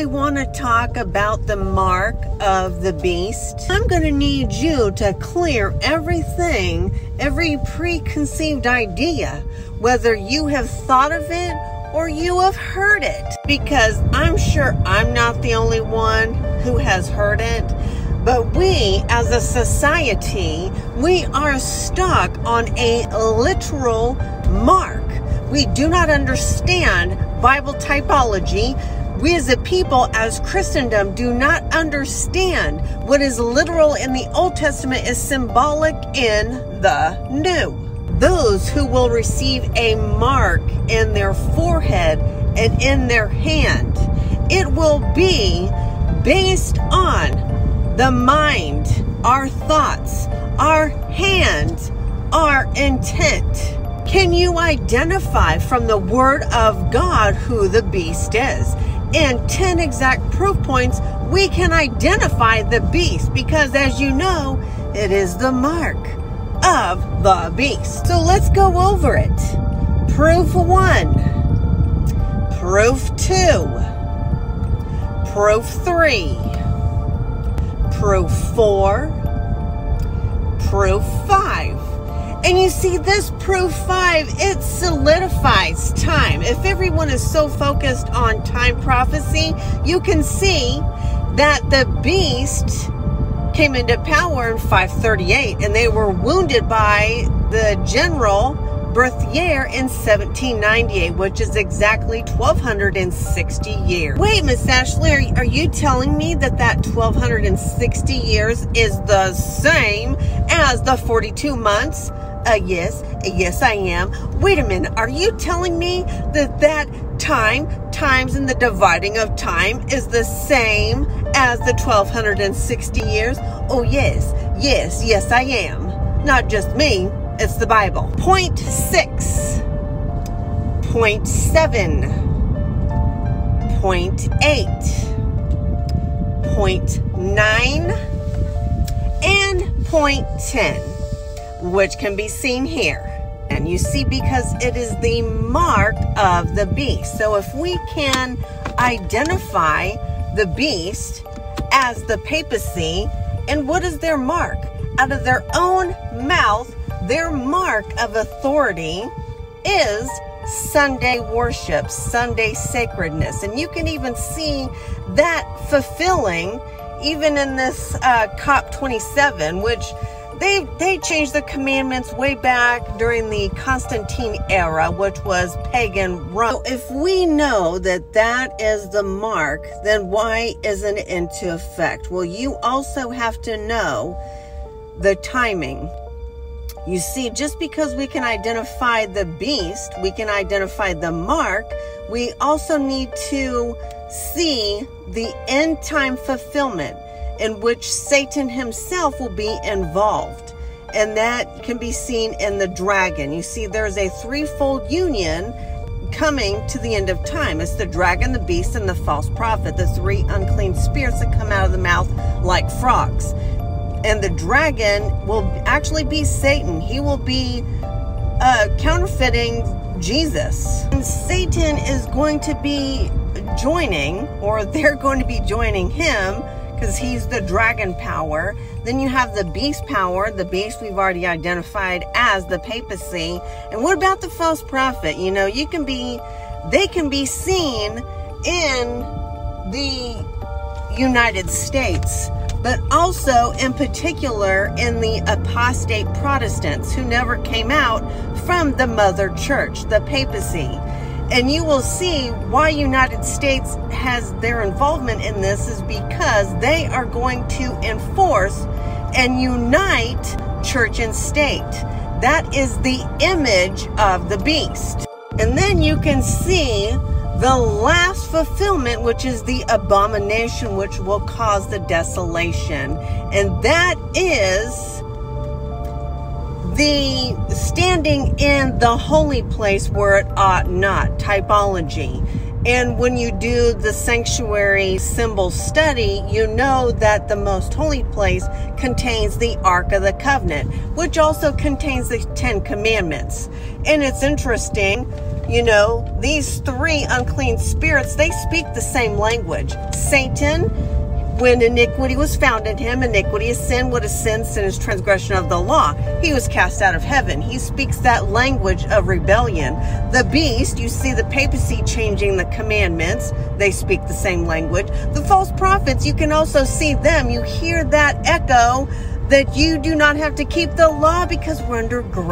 I want to talk about the mark of the beast, I'm going to need you to clear everything, every preconceived idea, whether you have thought of it or you have heard it, because I'm sure I'm not the only one who has heard it. But we, as a society, we are stuck on a literal mark. We do not understand Bible typology. We as a people, as Christendom, do not understand what is literal in the Old Testament is symbolic in the New. Those who will receive a mark in their forehead and in their hand, it will be based on the mind, our thoughts, our hands, our intent. Can you identify from the Word of God who the beast is? In 10 exact proof points, we can identify the beast because, as you know, it is the mark of the beast. So let's go over it. Proof 1, Proof 2, Proof 3, Proof 4, Proof 5. And you see, this proof 5, it solidifies time. If everyone is so focused on time prophecy, you can see that the beast came into power in 538, and they were wounded by the general Berthier in 1798, which is exactly 1,260 years. Wait, Miss Ashley, are you telling me that 1,260 years is the same as the 42 months? Yes, I am. Wait a minute, are you telling me that times in the dividing of time is the same as the 1,260 years? Oh, yes, I am. Not just me, it's the Bible. Point 6, point 7, point 8, point 9, and point 10. Which can be seen here. And you see, because it is the mark of the beast. So if we can identify the beast as the papacy, and what is their mark? Out of their own mouth, their mark of authority is Sunday worship, Sunday sacredness. And you can even see that fulfilling even in this COP27, which They changed the commandments way back during the Constantine era, which was pagan Rome. So if we know that is the mark, then why isn't it into effect? Well, you also have to know the timing. You see, just because we can identify the beast, we can identify the mark, we also need to see the end time fulfillment, in which Satan himself will be involved. And that can be seen in the dragon. You see, there's a threefold union coming to the end of time. It's the dragon, the beast, and the false prophet, the three unclean spirits that come out of the mouth like frogs. And the dragon will actually be Satan. He will be counterfeiting Jesus. And Satan is going to be joining, or they're going to be joining him, because he's the dragon power. Then you have the beast power. The beast we've already identified as the papacy. And what about the false prophet? You know, they can be seen in the United States, but also in particular in the apostate Protestants who never came out from the mother church, the papacy. And you will see why United States has their involvement in this is because they are going to enforce and unite church and state. That is the image of the beast. And then you can see the last fulfillment, which is the abomination, which will cause the desolation. And that is the standing in the holy place where it ought not, typology. And when you do the sanctuary symbol study, you know that the most holy place contains the Ark of the Covenant, which also contains the 10 Commandments. And it's interesting You know, these three unclean spirits, they speak the same language. Satan, when iniquity was found in him, iniquity is sin. What is sin? Sin is transgression of the law. He was cast out of heaven. He speaks that language of rebellion. The beast, you see the papacy changing the commandments. They speak the same language. The false prophets, you can also see them. You hear that echo that you do not have to keep the law because we're under grace.